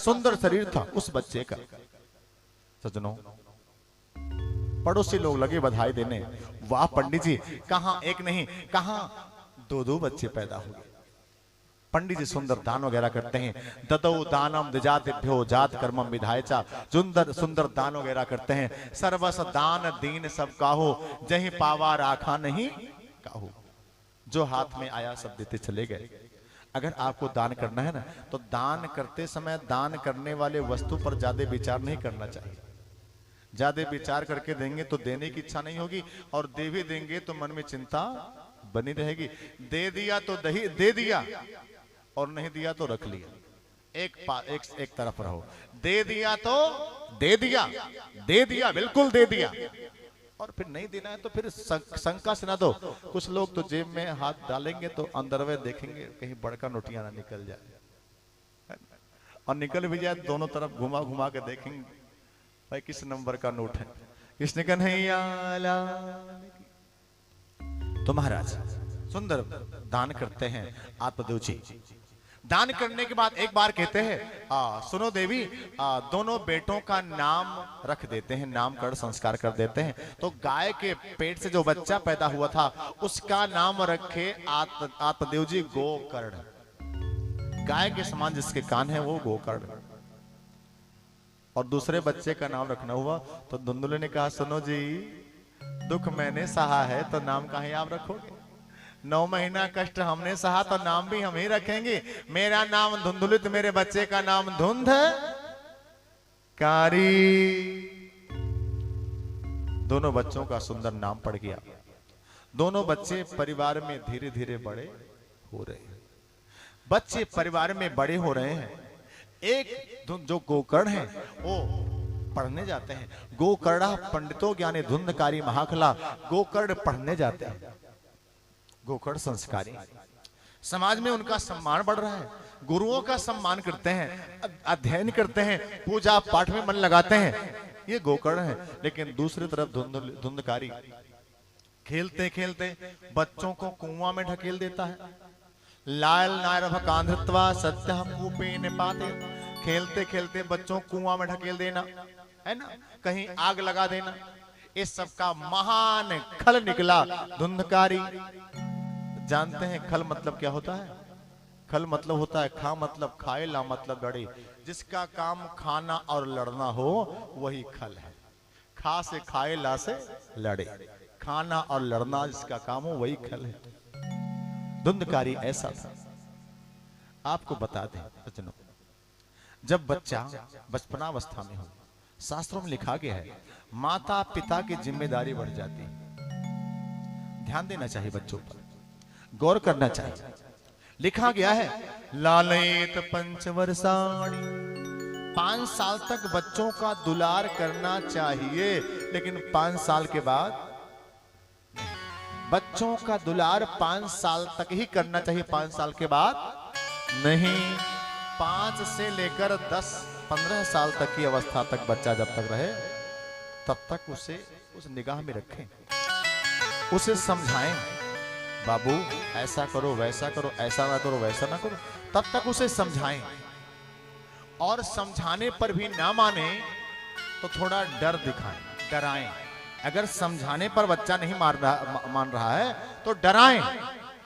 सुंदर शरीर था उस बच्चे का। सज्जनों, पड़ोसी लोग लगे बधाई देने, वाह पंडित जी, कहां एक नहीं कहां दो दो बच्चे पैदा हुए। पंडित जी सुंदर दान वगैरह करते हैं, ददौ दानम द्विजातिभ्यो जात कर्मम विधायचा, सुंदर सुंदर दान वगैरह करते हैं। सर्वस दान दीन सब काहो, जहीं पावा राखा नहीं काहो। जो हाथ में आया सब देते चले गए। अगर आपको दान करना है ना, तो दान करते समय दान करने वाले वस्तु पर ज्यादा विचार नहीं करना चाहिए। ज्यादा विचार करके देंगे तो देने की इच्छा नहीं होगी, और दे भी देंगे तो मन में चिंता बनी रहेगी। दे दिया तो दे दिया, और नहीं दिया तो रख लिया। एक तरफ रहो। दे दिया तो दे दिया बिल्कुल दे दिया, और फिर नहीं देना है तो फिर शंका से ना दो। कुछ लोग तो जेब में हाथ डालेंगे तो अंदरवे देखेंगे कहीं बड़का नोटियां ना निकल जाए, और निकल भी जाए दोनों तरफ घुमा घुमा के देखेंगे भाई किस नंबर का नोट है, किसने कन्हैया। तो महाराज सुंदर दान करते हैं आत्मदेव जी। दान करने के बाद एक बार कहते हैं, सुनो देवी, दोनों बेटों का नाम रख देते हैं, नामकरण संस्कार कर देते हैं। तो गाय के पेट से जो बच्चा पैदा हुआ था उसका नाम रखे आत्मदेव जी गोकर्ण। गाय के समान जिसके कान है वो गोकर्ण। और दूसरे बच्चे का नाम रखना हुआ तो धुंधुले ने कहा, सुनो जी, दुख मैंने सहा है तो नाम कहीं आप रखोगे? 9 महीना कष्ट हमने सहा तो नाम भी हम ही रखेंगे। मेरा नाम धुंधुलित, मेरे बच्चे का नाम धुंध कारी। दोनों बच्चों का सुंदर नाम पड़ गया। दोनों बच्चे परिवार में धीरे धीरे बड़े हो रहे हैं। बच्चे परिवार में बड़े हो रहे हैं। एक जो गोकर्ण है वो पढ़ने जाते हैं। गोकर्णा पंडितों ज्ञानी धुंधकारी महाखला। गोकर्ण पढ़ने जाते हैं। गोकर्ण संस्कारी, समाज में उनका सम्मान बढ़ रहा है। गुरुओं का सम्मान करते हैं, अध्ययन करते हैं, पूजा पाठ में मन लगाते हैं। ये गोकर्ण है। लेकिन दूसरी तरफ धुंधकारी खेलते खेलते बच्चों को कुआं में ढकेल देता है। लाल नायरभ कांधत्वा सत्य कूपे निपाते। खेलते खेलते बच्चों कुआं में ढकेल देना है ना, कहीं आग लगा देना। इस सब का महान खल निकला धुंधकारी। जानते हैं खल मतलब क्या होता है? खल मतलब होता है खा मतलब खाए, ला मतलब लड़े। जिसका काम खाना और लड़ना हो वही खल है। खा से खाए, ला से लड़े। खाना और लड़ना जिसका काम हो वही खल है। धुंधकारी ऐसा था। आपको बता दें सज्जनों, जब बच्चा बचपनावस्था में हो, शास्त्रों में लिखा गया है माता पिता की जिम्मेदारी बढ़ जाती है। ध्यान देना चाहिए बच्चों पर, गौर करना चाहिए। लिखा गया है लालयित पंचवर्षाणि। 5 साल तक बच्चों का दुलार करना चाहिए, लेकिन 5 साल के बाद बच्चों का दुलार 5 साल तक ही करना चाहिए। 5 साल के बाद नहीं। 5 से लेकर 10-15 साल तक की अवस्था तक बच्चा जब तक रहे तब तक उसे उस निगाह में रखें, उसे समझाएं, बाबू ऐसा करो, वैसा करो, ऐसा ना करो, वैसा ना करो। तब तक उसे समझाएं। और समझाने पर भी ना माने तो थोड़ा डर दिखाएं, डराएं। अगर समझाने पर बच्चा नहीं मान रहा है तो डराएं,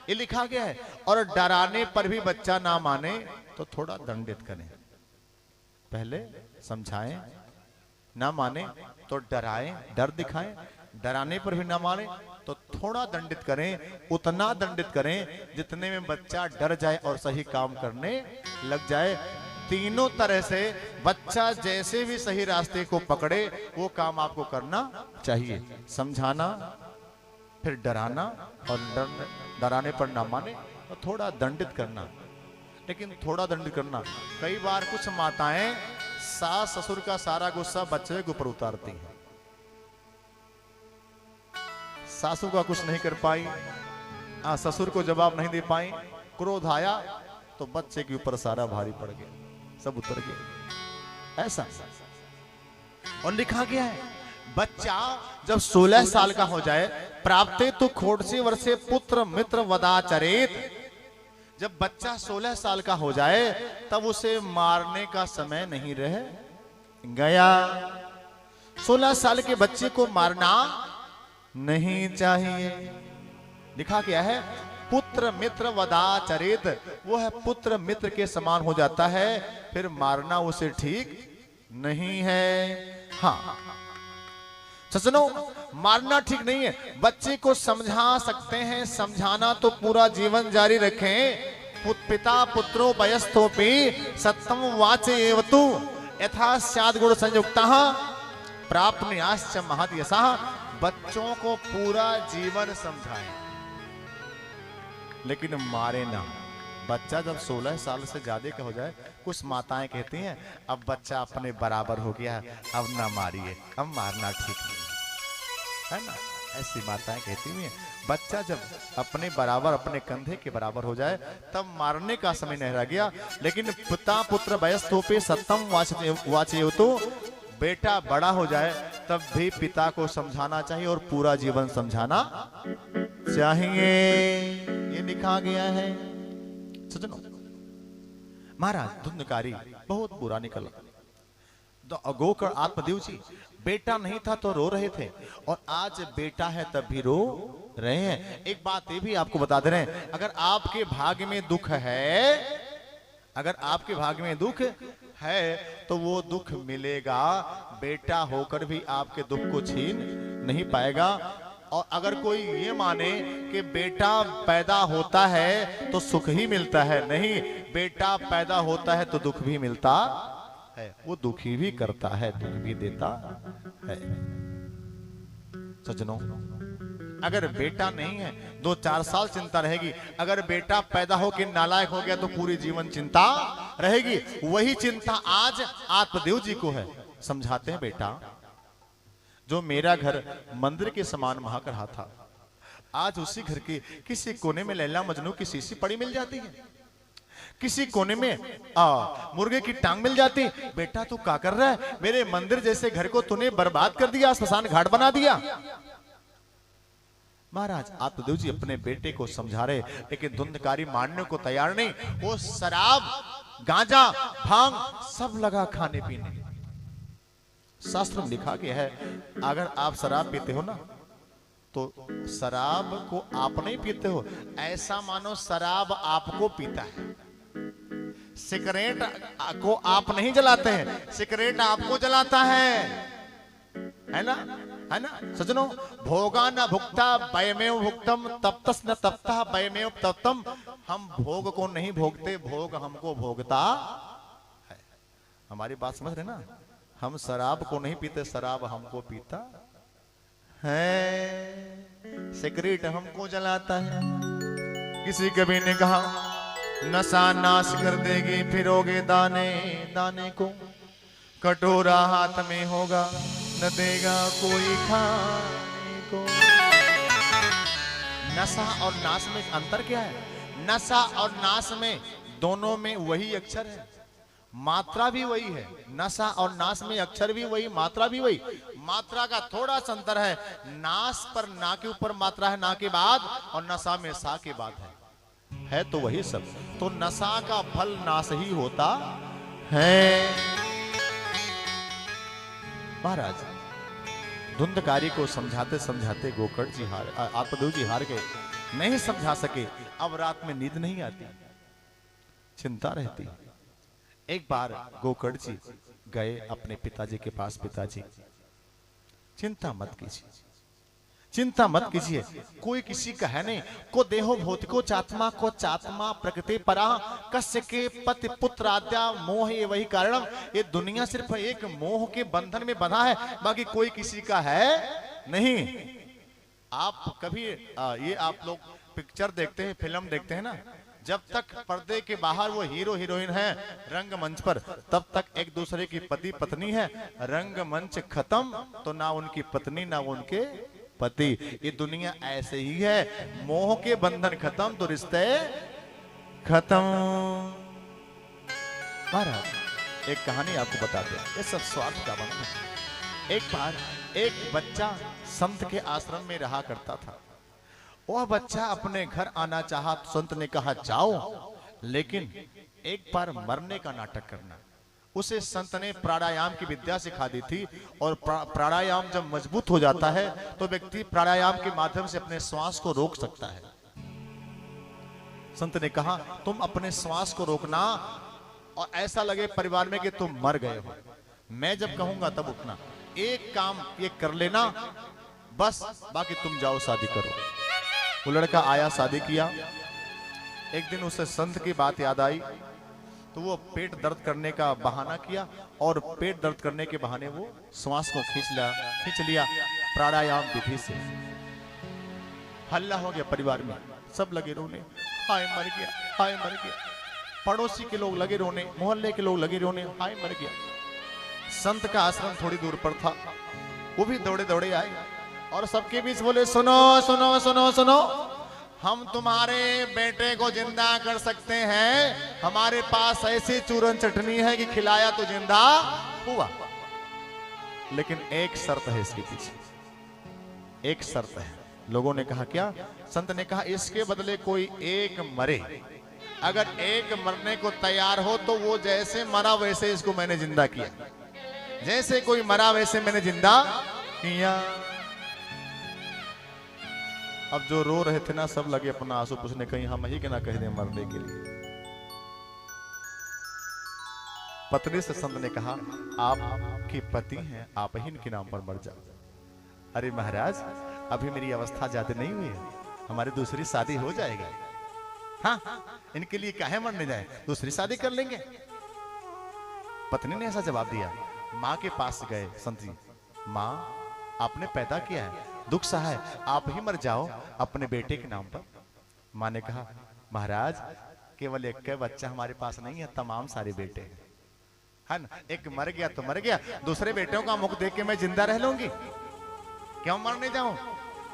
ये लिखा गया है। और डराने पर भी बच्चा ना माने तो थोड़ा दंडित करें। पहले समझाएं, ना माने तो डराएं, डर दिखाएं। डराने पर भी ना माने तो थोड़ा दंडित करें। उतना दंडित करें जितने में बच्चा डर जाए और सही काम करने लग जाए। तीनों तरह से बच्चा जैसे भी सही रास्ते को पकड़े वो काम आपको करना चाहिए। समझाना, फिर डराना, और डराने पर ना माने तो थोड़ा दंडित करना। लेकिन थोड़ा दंडित करना, कई बार कुछ माताएं सास ससुर का सारा गुस्सा बच्चे के ऊपर उतारती हैं। सासू का कुछ नहीं कर पाई, ससुर को जवाब नहीं दे पाई, क्रोध आया तो बच्चे के ऊपर सारा भारी पड़ गया, सब उतर गया। ऐसा और लिखा गया है बच्चा जब 16 साल का हो जाए, प्राप्ते तो खोटसे वर्षे पुत्र मित्र वदाचरेत। जब बच्चा 16 साल का हो जाए तब उसे मारने का समय नहीं रह गया। 16 साल के बच्चे को मारना नहीं चाहिए। लिखा क्या है, पुत्र मित्र वदाचरित, वो है पुत्र मित्र के समान हो जाता है, फिर मारना उसे ठीक नहीं है। हाँ सज्जनों, मारना ठीक नहीं है। बच्चे को समझा सकते हैं, समझाना तो पूरा जीवन जारी रखें। पिता पुत्रो वयस्थोपि सत्यम वाचयेवतु यथा स्याद् गुण संयुक्तः प्राप्नुयाश्च महत् यशः। बच्चों को पूरा जीवन समझाएं लेकिन मारे ना। बच्चा जब 16 साल से ज्यादा का हो जाए, कुछ माताएं कहती हैं अब बच्चा अपने बराबर हो गया, अब ना मारिए, अब मारना ठीक नहीं है ना। ऐसी माताएं कहती हुई हैं। बच्चा जब अपने बराबर, अपने कंधे के बराबर हो जाए तब मारने का समय नहीं रह गया। लेकिन पिता पुत्र वयस्थोपि सत्यम वाचयेवतु, बेटा बड़ा हो जाए तब भी पिता को समझाना चाहिए और पूरा जीवन समझाना चाहिए, ये लिखा गया है। सज्जनों, महाराज धुंधकारी बहुत बुरा निकला। गोकर्ण आत्मदेव जी, बेटा नहीं था तो रो रहे थे और आज बेटा है तब भी रो रहे हैं। एक बात ये भी आपको बता दे रहे हैं, अगर आपके भाग्य में दुख है, अगर आपके भाग्य में दुख है तो वो दुख मिलेगा। बेटा होकर भी आपके दुख को छीन नहीं पाएगा। और अगर कोई ये माने कि बेटा पैदा होता है तो सुख ही मिलता है, नहीं, बेटा पैदा होता है तो दुख भी मिलता है। वो दुखी भी करता है, दुख भी देता है। सज्जनों, अगर बेटा नहीं है 2-4 साल चिंता रहेगी, अगर बेटा पैदा हो के नालायक हो गया तो पूरी जीवन चिंता रहेगी। वही चिंता आज आत्मदेव जी को है। समझाते हैं, बेटा जो मेरा घर मंदिर के समान महक रहा था, आज उसी घर के किसी कोने में लैला मजनू की शीशी पड़ी मिल जाती है, किसी कोने में मुर्गे की टांग मिल जाती। बेटा तू क्या कर रहा है, मेरे मंदिर जैसे घर को तूने बर्बाद कर दिया, स्मशान घाट बना दिया। महाराज आत्मदेव जी अपने बेटे को समझा रहे, लेकिन धुंधकारी मानने को तैयार नहीं। वो शराब, गांजा, भांग सब लगा खाने पीने। शास्त्र में लिखा गया है, अगर आप शराब पीते हो ना तो शराब को आप नहीं पीते हो, ऐसा मानो शराब आपको पीता है। सिगरेट को आप नहीं जलाते हैं, सिगरेट आपको जलाता है ना, है ना। सज्जनों, भोगा न भुक्ता वयमेव भुक्तम तप्तस न तप्ता वयमेव तप्तम। हम भोग को नहीं भोगते, भोग हमको भोगता है। हमारी बात समझ रहे ना, हम शराब को नहीं पीते, शराब हमको पीता है। सिगरेट हमको जलाता है। किसी कवि ने कहा, नशा नाश कर देगी फिरोगे दाने दाने को, कटोरा हाथ में होगा न देगा कोई खाने को। नशा और नाश में अंतर क्या है? नशा और नाश में दोनों में वही अक्षर है, मात्रा भी वही है। नशा और नाश में अक्षर भी वही, मात्रा भी वही। मात्रा का थोड़ा सा अंतर है, नाश पर ना के ऊपर मात्रा है ना के बाद, और नशा में सा के बाद है तो वही सब। तो नशा का फल नाश ही होता है। महाराज धुंधकारी को समझाते समझाते गोकर्ण जी आत्मदेव जी हार गए, नहीं समझा सके। अब रात में नींद नहीं आती, चिंता रहती। एक बार गोकर्ण जी गए अपने पिताजी के पास। पिताजी चिंता मत कीजिए, चिंता मत कीजिए, कोई किसी का है नहीं। को देहो भौतिको चात्मा को चात्मा प्रकृति परा कस्य के पति पुत्र आद्या मोह ये वही कारणम। ये दुनिया सिर्फ एक मोह के बंधन में बंधा है, बाकी कोई किसी का है नहीं। आप कभी ये आप लोग पिक्चर देखते हैं, फिल्म देखते हैं ना, जब तक पर्दे के बाहर वो हीरो हीरोइन है रंग मंच पर, तब तक एक दूसरे की पति पत्नी है। रंग मंच खत्म तो ना उनकी पत्नी ना उनके पति। ये दुनिया ऐसे ही है, मोह के बंधन खत्म तो रिश्ते खत्म। महाराज एक कहानी आपको बता दिया, ये सब स्वार्थ का बंधन है। एक बार एक बच्चा संत के आश्रम में रहा करता था। वह बच्चा अपने घर आना चाहा तो संत ने कहा जाओ। लेकिन एक बार मरने का नाटक करना। उसे संत ने प्राणायाम की विद्या सिखा दी थी, और प्राणायाम जब मजबूत हो जाता है तो व्यक्ति प्राणायाम के माध्यम से अपने श्वास को रोक सकता है। संत ने कहा तुम अपने श्वास को रोकना, और ऐसा लगे परिवार में कि तुम मर गए हो, मैं जब कहूंगा तब उठना, एक काम ये कर लेना बस, बाकी तुम जाओ शादी करो। वो लड़का आया, शादी किया। एक दिन उसे संत की बात याद आई तो वो पेट दर्द करने का बहाना किया, और पेट दर्द करने के बहाने वो श्वास को खींच लिया प्राणायाम विधि से। हल्ला हो गया परिवार में, सब लगे रोने, हाय मर गया, हाय मर गया। पड़ोसी के लोग लगे रोने, मोहल्ले के लोग लगे रोने, हाय मर गया। संत का आश्रम थोड़ी दूर पर था, वो भी दौड़े दौड़े आए और सबके बीच बोले सुनो सुनो सुनो सुनो, हम तुम्हारे बेटे को जिंदा कर सकते हैं, हमारे पास ऐसी चूरन चटनी है कि खिलाया तो जिंदा हुआ। लेकिन एक शर्त है इसके पीछे, एक शर्त है। लोगों ने कहा क्या? संत ने कहा इसके बदले कोई एक मरे, अगर एक मरने को तैयार हो तो वो जैसे मरा वैसे इसको मैंने जिंदा किया, जैसे कोई मरा वैसे मैंने जिंदा किया। अब जो रो रहे थे ना, सब लगे अपना आंसू पूछने, कहीं हम ही के ना कह दें मरने के लिए। पत्नी से संत ने कहा आपके पति हैं, आप ही इनके नाम पर मर जाओ। अरे महाराज अभी मेरी अवस्था ज्यादा नहीं हुई है, हमारी दूसरी शादी हो जाएगी। हाँ इनके लिए काहे मरने जाए, दूसरी शादी कर लेंगे। पत्नी ने ऐसा जवाब दिया। माँ के पास गए संत जी, माँ आपने पैदा किया है, दुख सहा है, आप ही मर जाओ अपने बेटे के नाम पर। माँ ने कहा महाराज केवल एक बच्चा हमारे पास नहीं है, तमाम सारे बेटे हैं, है ना। एक मर गया तो मर गया, दूसरे बेटों का मुख देख के मैं जिंदा रह लूंगी, क्यों मरने जाऊं।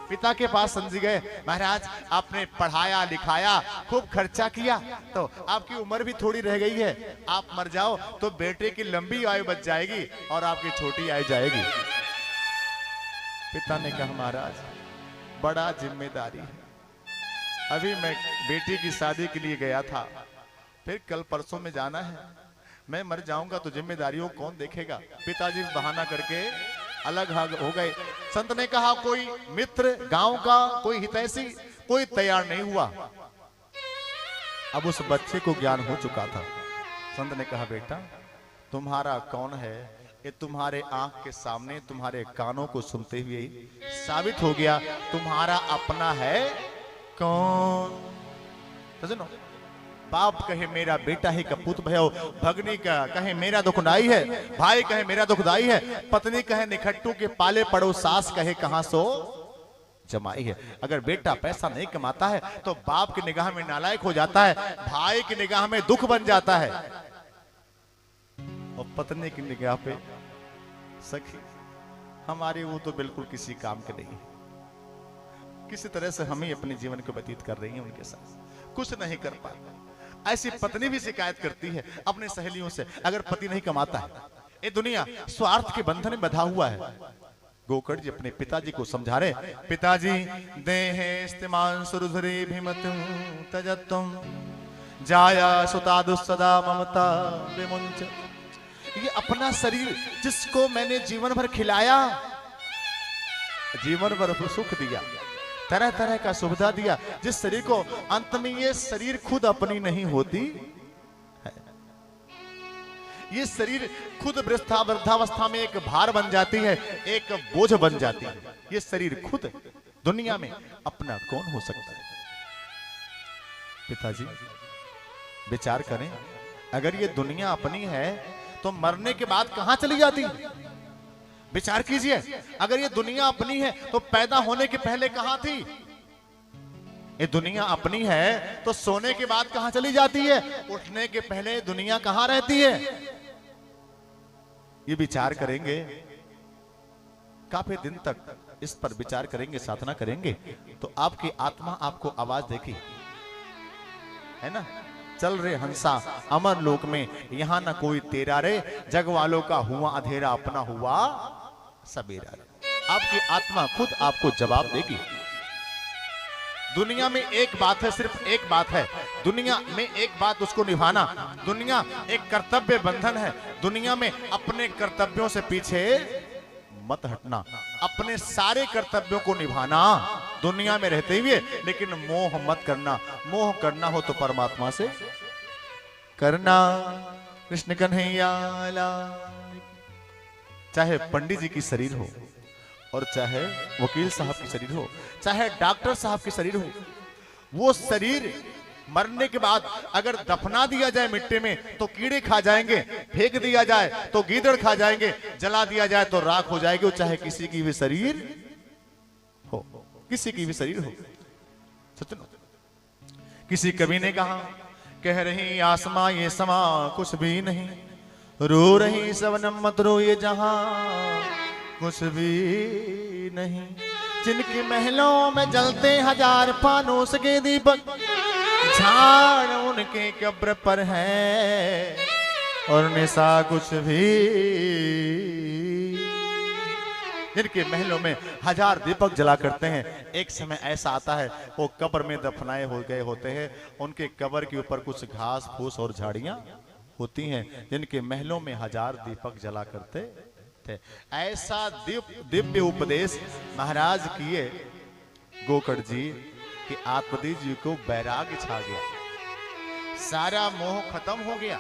पिता के पास संत जी गए, महाराज आपने पढ़ाया लिखाया, खूब खर्चा किया, तो आपकी उम्र भी थोड़ी रह गई है, आप मर जाओ तो बेटे की लंबी आयु बच जाएगी और आपकी छोटी आयु जाएगी। पिता ने कहा महाराज बड़ा जिम्मेदारी है, अभी मैं बेटी की शादी के लिए गया था, फिर कल परसों में जाना है, मैं मर जाऊंगा तो जिम्मेदारियों कौन देखेगा। पिताजी बहाना करके अलग हो गए। संत ने कहा कोई मित्र गांव का, कोई हितैषी, कोई तैयार नहीं हुआ। अब उस बच्चे को ज्ञान हो चुका था। संत ने कहा बेटा तुम्हारा कौन है, ये तुम्हारे आंख के सामने, तुम्हारे कानों को सुनते हुए साबित हो गया तुम्हारा अपना है कौन। तो सुनो, बाप कहे मेरा बेटा ही कपूत भयो, भगनी का कहे मेरा दुखदाई है, भाई कहे मेरा दुखदाई है, पत्नी कहे निखट्टू के पाले पड़ो, सास कहे कहां सो जमाई है। अगर बेटा पैसा नहीं कमाता है तो बाप की निगाह में नालायक हो जाता है, भाई की निगाह में दुख बन जाता है, और पत्नी की निगाह पे सखी हमारी वो तो बिल्कुल किसी काम के नहीं है। किसी तरह से हम ही अपने जीवन को व्यतीत कर रही हैं, उनके साथ कुछ नहीं कर पाते। ऐसी पत्नी भी शिकायत करती है अपने सहेलियों से, अगर पति नहीं कमाता है। ये दुनिया स्वार्थ के बंधन में बंधा हुआ है। गोकर्ण जी अपने पिताजी को समझा रहे, पिताजी देहे इस्तेमान सुरधुरी भीमत तजत्तम जाया सुता दुस्सदा ममता विमुंच। ये अपना शरीर जिसको मैंने जीवन भर खिलाया, जीवन भर सुख दिया, तरह तरह का सुविधा दिया, जिस शरीर को अंत में ये शरीर खुद अपनी नहीं होती है। ये शरीर खुद वृद्धावस्था में एक भार बन जाती है, एक बोझ बन जाती है। ये शरीर खुद दुनिया में अपना कौन हो सकता है। पिताजी विचार करें, अगर ये दुनिया अपनी है तो मरने के बाद कहां चली जाती है। विचार कीजिए, अगर ये दुनिया अपनी है तो पैदा होने के पहले कहां थी। ये दुनिया अपनी है तो सोने के बाद कहां चली जाती है, उठने के पहले दुनिया कहां रहती है। ये विचार करेंगे, काफी दिन तक इस पर विचार करेंगे, साधना करेंगे, तो आपकी आत्मा आपको आवाज देगी, है ना। चल रे हंसा अमर लोक में, यहां ना कोई तेरा रे, जग वालों का हुआ अंधेरा, अपना हुआ सवेरा रे। आपकी आत्मा खुद आपको जवाब देगी। दुनिया में एक बात है, सिर्फ एक बात है, दुनिया में एक बात उसको निभाना। दुनिया एक कर्तव्य बंधन है। दुनिया में अपने कर्तव्यों से पीछे मत हटना, अपने सारे कर्तव्यों को निभाना दुनिया में रहते हुए, लेकिन मोह मत करना। मोह करना हो तो परमात्मा से करना। कृष्ण कन्हैया लाल। चाहे पंडित जी की शरीर हो और चाहे वकील साहब की शरीर हो, चाहे डॉक्टर साहब की शरीर हो, वो शरीर मरने के बाद अगर दफना दिया जाए मिट्टी में तो कीड़े खा जाएंगे, फेंक दिया जाए तो गीदड़ खा जाएंगे, जला दिया जाए तो राख हो जाएगी। चाहे किसी की भी शरीर हो, किसी की भी शरीर हो। सच। किसी कवि ने कहा, कह रही आसमां ये समा कुछ भी नहीं, रो रही सबनम मत रो ये जहां कुछ भी नहीं। जिनके महलों में जलते हजार फानूस के दीपक, झाड़ उनके कब्र पर है और निशा कुछ भी। जिनके महलों में हजार दीपक जला करते हैं, एक समय ऐसा आता है वो कब्र में दफनाए हो गए होते हैं, उनके कब्र के ऊपर कुछ घास फूस और झाड़ियां होती हैं। जिनके महलों में हजार दीपक जला करते थे। ऐसा दिव्य उपदेश महाराज किए गोकर्ण जी कि आत्मदेव जी को वैराग्य छा गया, सारा मोह खत्म हो गया।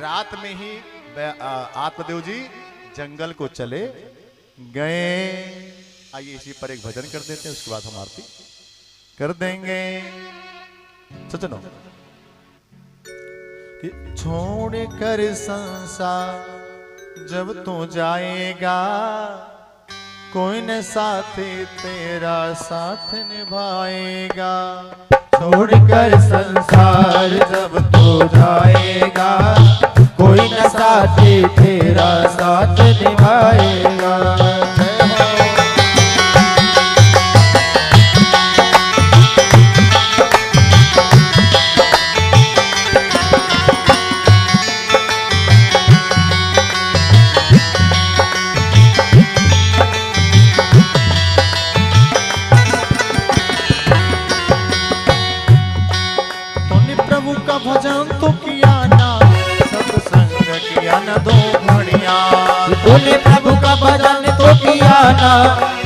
रात में ही आत्मदेव जी जंगल को चले गए। आइए इसी पर एक भजन कर देते हैं, उसके बाद हम आरती कर देंगे। सचनो कि छोड़ कर संसार जब तू जाएगा, कोई न साथी तेरा साथ निभाएगा। छोड़ कर संसार जब तू जाएगा, कोई न साथी तेरा साथ निभाएगा। भजन तो किया ना, सत्संग किया ना दो घड़िया। तूने प्रभु का भजन तो किया ना,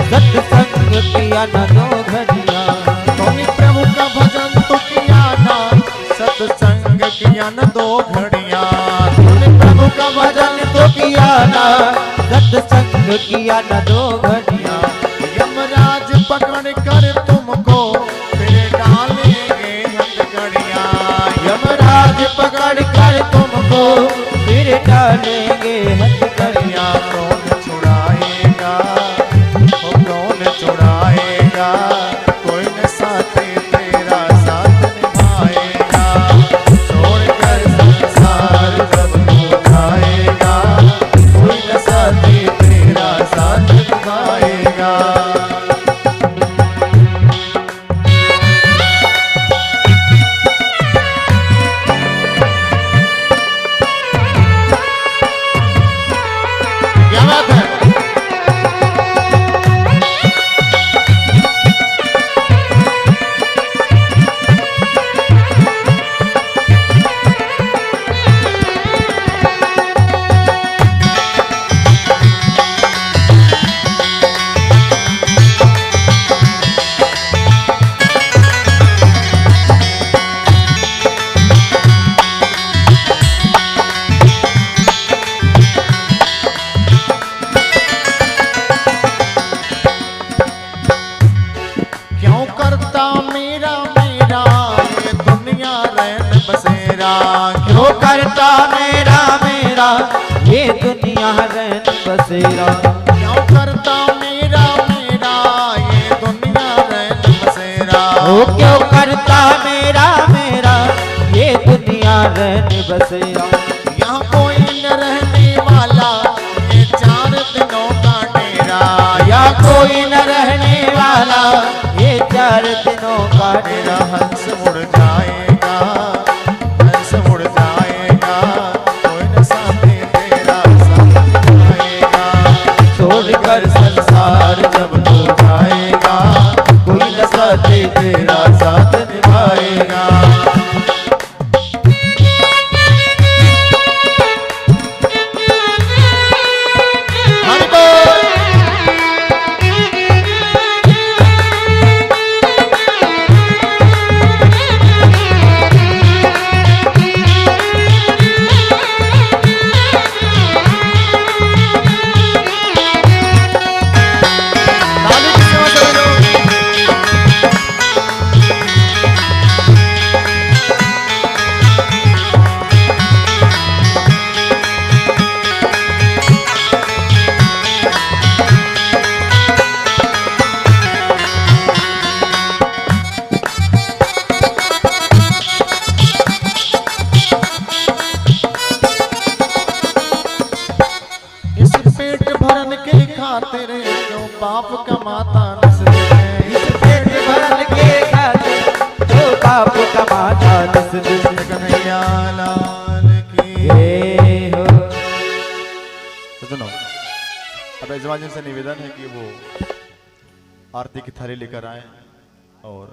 सत्संग किया ना दो घड़िया। तूने प्रभु का भजन तो किया ना, सत्संग किया ना दो घड़िया। तूने प्रभु का भजन तो किया ना, सत्संग किया ना दो घड़िया। यमराज पकड़ कर तुमको फिर डालेंगे हथकड़िया। यमराज पकड़ कर तुमको फिर डालेंगे हथकड़िया। कौन छुड़ाएगा, कौन छुड़ाएगा, कोई न साथी तेरा साथ निभाएगा। छोड़कर संसार जब तू जाएगा, कोई न साथी तेरा साथ निभाएगा। क्यों करता मेरा मेरा ये दुनिया रैन बसेरा। क्यों करता मेरा मेरा ये दुनिया रैन बसेरा। ओ क्यों करता मेरा मेरा ये दुनिया रैन बसेरा। यहाँ कोई न रहने वाला ये 4 दिनों का डेरा। यहाँ कोई न रहने वाला ये 4 दिनों का डेरा। हंस उड़ जाएगा, हंस उड़ जाएगा, कोई न साथी तेरा साथ निभाएगा। छोड़कर संसार जब तू जाएगा, कोई न साथी तेरा भरन के खातिर जो पाप कमाता नस दिन इस पेट भरन के खातिर जो पाप कमाता नस दिन कन्हैया लाल की जय हो। तो सुनो, अब यजमान जी से निवेदन है कि वो आरती की थाली लेकर आए और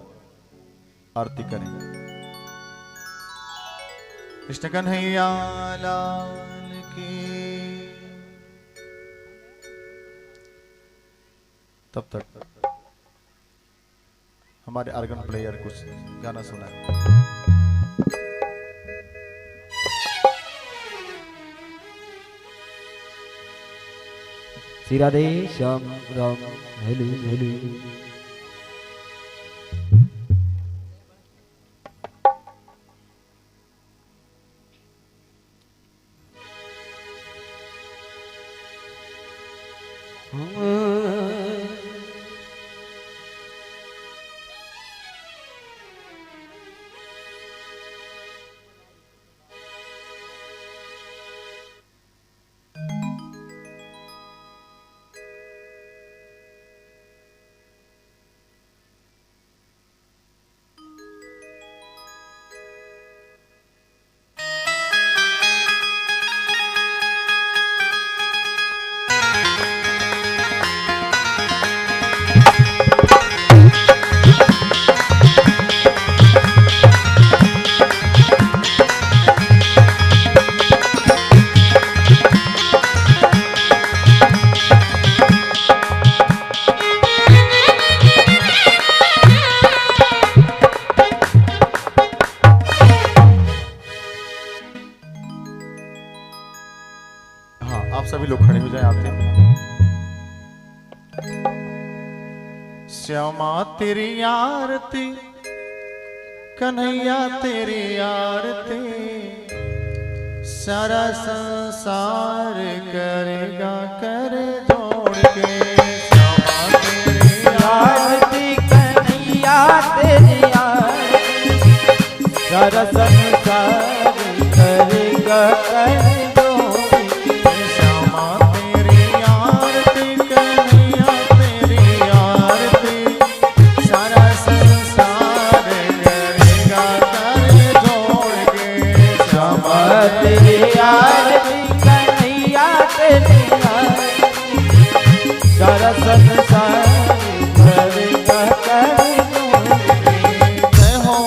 आरती करें। कृष्ण कन्हैया लाल की। तब तक हमारे आर्गन प्लेयर कुछ गाना सुनाए। श्री राधे श्याम राम हेलु हेलु। आप सभी लोग खड़े हो जाएं आरती में। श्यामा तेरी आरती, कन्हैया तेरी आरती, सारा संसार करेगा कर जोड़ के। श्यामा तेरी आरती कन्हैया तेरी आरती, सारा संसार करेगा कर सारा संसार करेगा कर जय हो।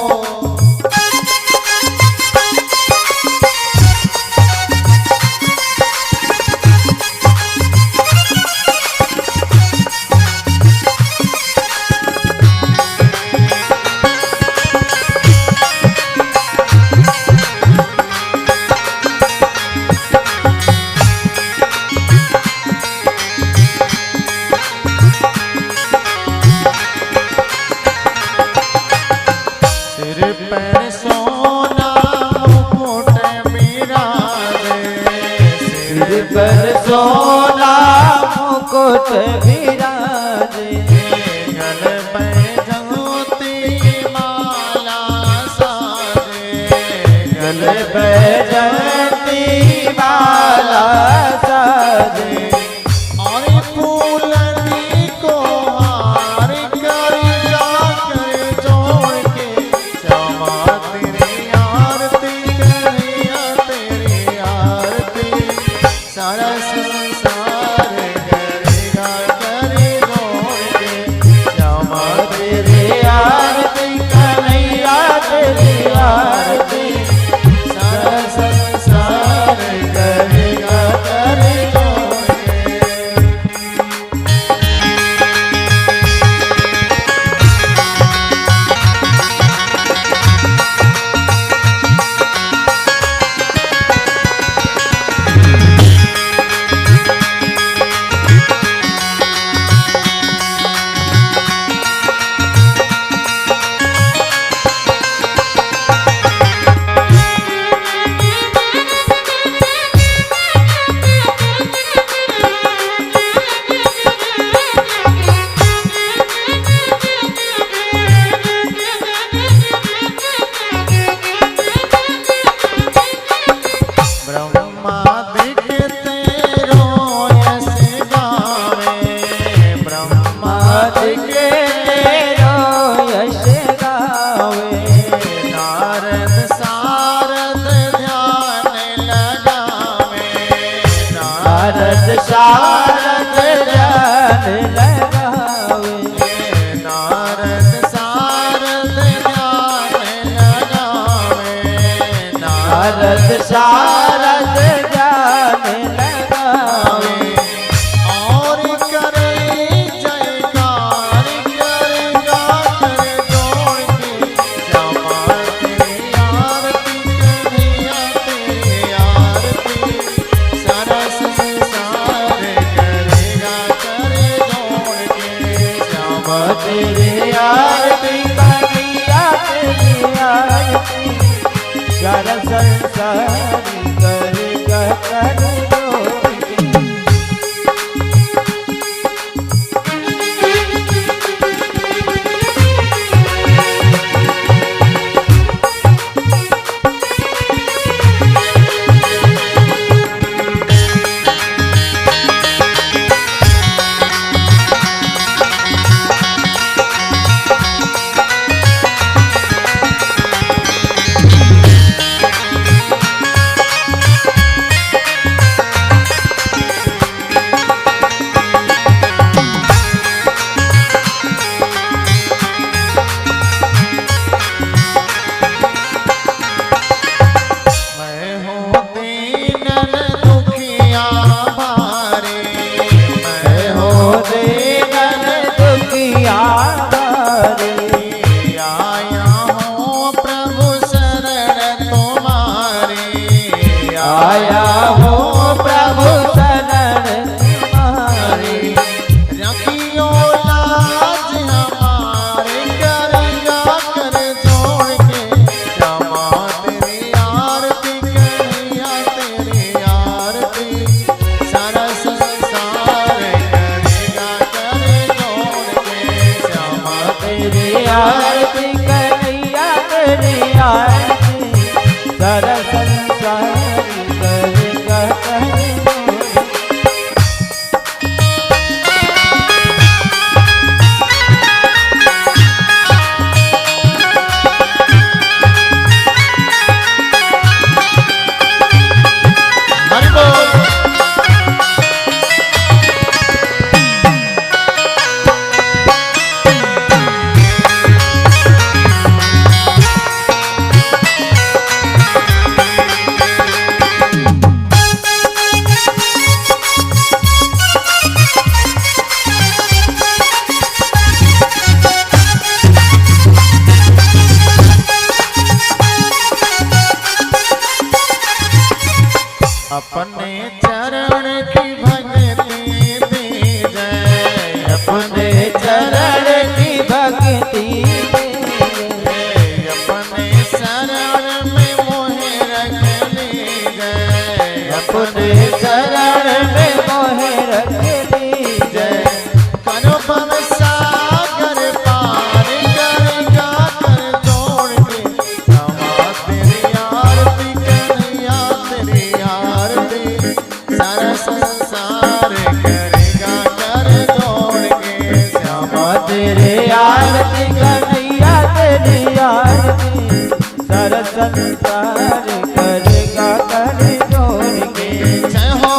सोना मुकुट विराजे, गल पे ज्योति माला साजे, गल पे ज्योति माला साजे, और फूलनी को हार कर जाकर जोड़ के। श्यामा तेरी आरती, कन्हैया तेरी आरती, सारा संसार करेगा कर जोड़ के। श्यामा तेरी आरती कन्हैया तेरी आरती, सारा संसार करेगा कर जोड़ के। शारद ध्यान लगावे। नारद शारद ध्यान लगावे। नारद शारद ध्यान लगावे। और करे जयकार करेगा कर जोड़ के श्यामा तेरी आरती कन्हैया तेरी आरती सारा संसार करेगा कर जोड़ के श्यामा तेरे आरती कन्हैया तेरी आरती सारा संसार करेगा कर जोड़ के। मैं हूँ दीनन दुखिया भारे। मैं हो दीनन दुखिया भारे। आया हूँ प्रभु शरण तुम्हारी। आया हो प्रभु शरण तुम्हारी। रखियो लाज हमारे करेगा कर जोड़ के श्यामा तेरी आरती कन्हैया तेरी आरती सारा संसार करेगा कर जोड़ के श्यामा तेरी आरती कन्हैया तेरी आरती सारा संसार करेगा कर जोड़ के। हरि बोल। अपने चरण की भक्ति दीजै। अपने चरण की भक्ति दे। अपने शरण में मोहे रख लीजै। अपने चरण में मोहे रख दीजै। करो भव सागर पार करेगा कर जोड़ के श्यामा तेरी आरती कन्हैया तेरी आरती सारा संसार करेगा कर जोड़ के श्यामा तेरे आरती कन्हैया तेरी आरती सारा संसार करेगा कर जोड़ के। जय हो।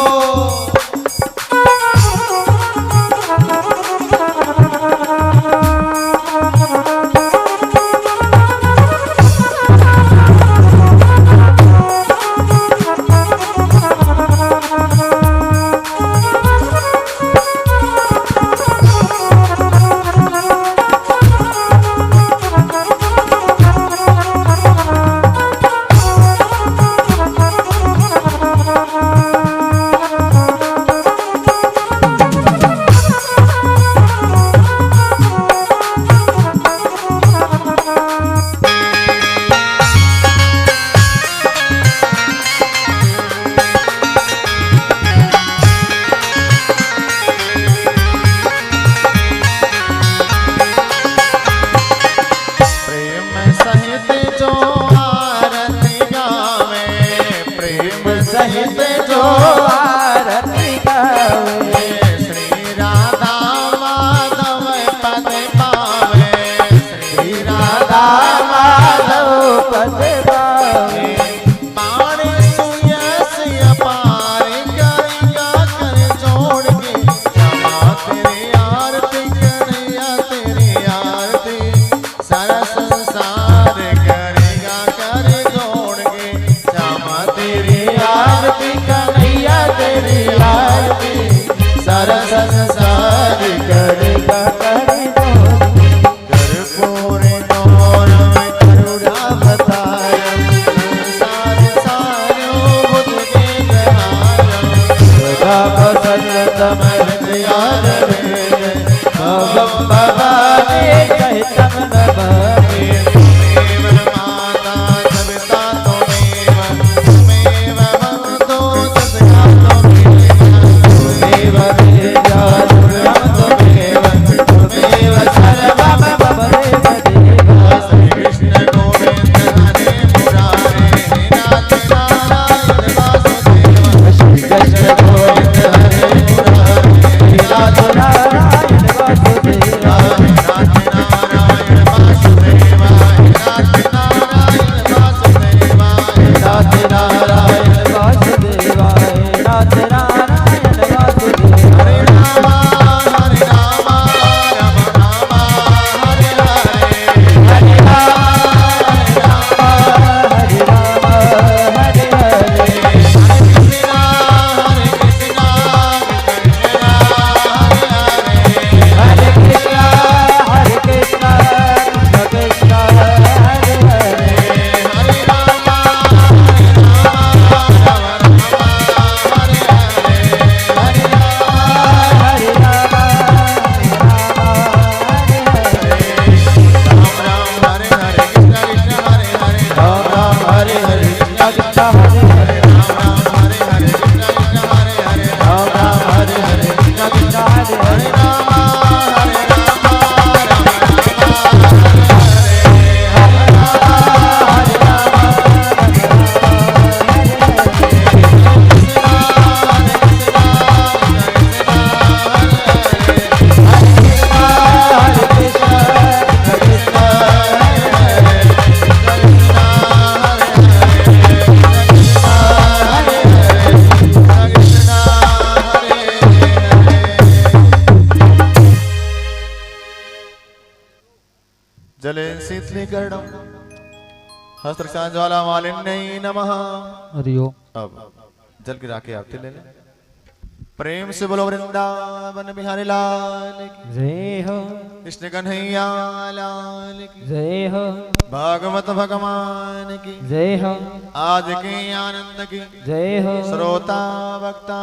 सरतम हृदयार रे भवम भवानी सहितम नमामि त्वमेव माता सविता त्वमेव त्वमेव बन्धो सखा त्वमेव विद्या दुर्गम त्वमेव त्वमेव सर्वम मम देव श्री कृष्ण गोविंद हरे मुरारे हे नाथ नारायण वासुदेव श्री कृष्ण गोविंद हरे मुरारी नाथ नारायण वासुदेवा हे नाथ नारायण वासुदेव हे नाथ नारायण वासुदेव नाथ नारायण वासुदेवा नाथ नारायण वासुदेवा हरे राम राम राम हरे हरे हरे राम हरे राम हरे हरे कृष्णा हरे कृष्णा हरे कृष्णा हरे कृष्णा कृष्ण कृष्ण हरे हरे हरे राम राम राम हरे हरे हरे राम हरे राम राम राम हरे हरे कृष्ण कृष्ण हरे हरे राम राम हरे हरे कृष्ण कृष्ण हरे हरे राम राम हरे हरे कृष्ण कृष्ण हरे हरे राम राम हरे हरे कृष्ण कृष्ण हरे हरे हरे राम हरे राम जले शीतलीकरणम हस्त्रज्वाला मालिन्यै नमः। हरि ओम। अब जल गिरा के आरती ले लें। प्रेम से बोलो वृंदावन बिहारी लाल की जय हो कृष्ण कन्हैया लाल की जय हो भागवत भगवान की जय हो आज के आनंद की जय हो श्रोता वक्ता